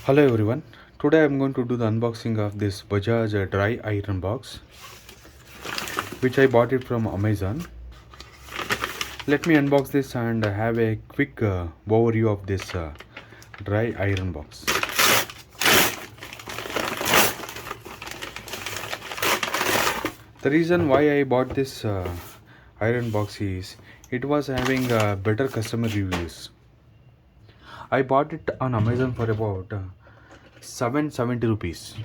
Hello everyone. Today I'm going to do the unboxing of this Bajaj dry iron box, which I bought it from Amazon. Let me unbox this and have a quick overview of this dry iron box. The reason why I bought this iron box is it was having better customer reviews. I bought it on Amazon for about 770 rupees.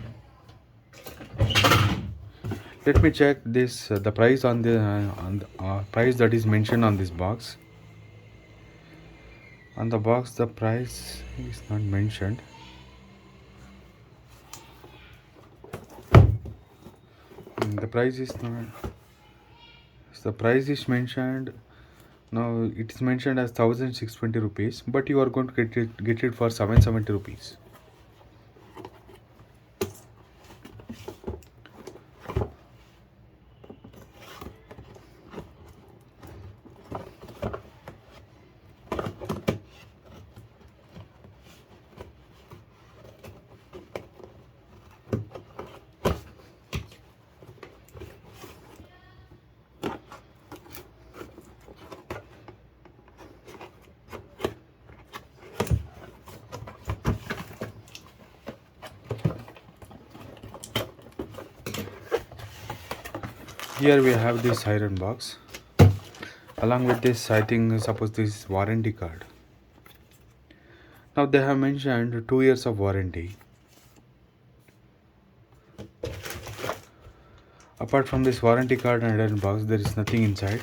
Let me check this the price on the price that is mentioned on this box. On the box the price is not mentioned. The price is not, the price is mentioned. Now it is mentioned as 1620 rupees, but you are going to get it for 770 rupees. Here we have this iron box. Along with this, I think suppose this is warranty card. Now they have mentioned 2 years of warranty. Apart from this warranty card and iron box, there is nothing inside.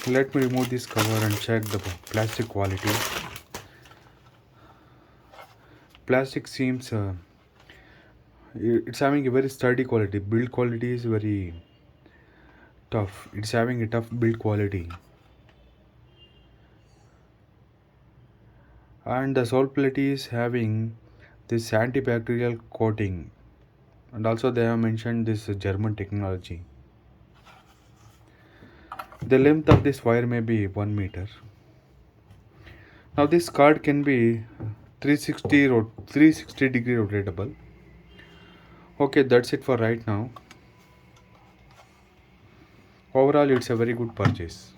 Let me remove this cover and check the plastic quality. Plastic seems it's having a very sturdy quality. Build quality is very tough. It's having a tough build quality. And the sole plate is having this antibacterial coating, and also they have mentioned this German technology. The length of this wire may be 1 meter. Now this card can be 360 degree rotatable. Okay, that's it for right now. Overall, it's a very good purchase.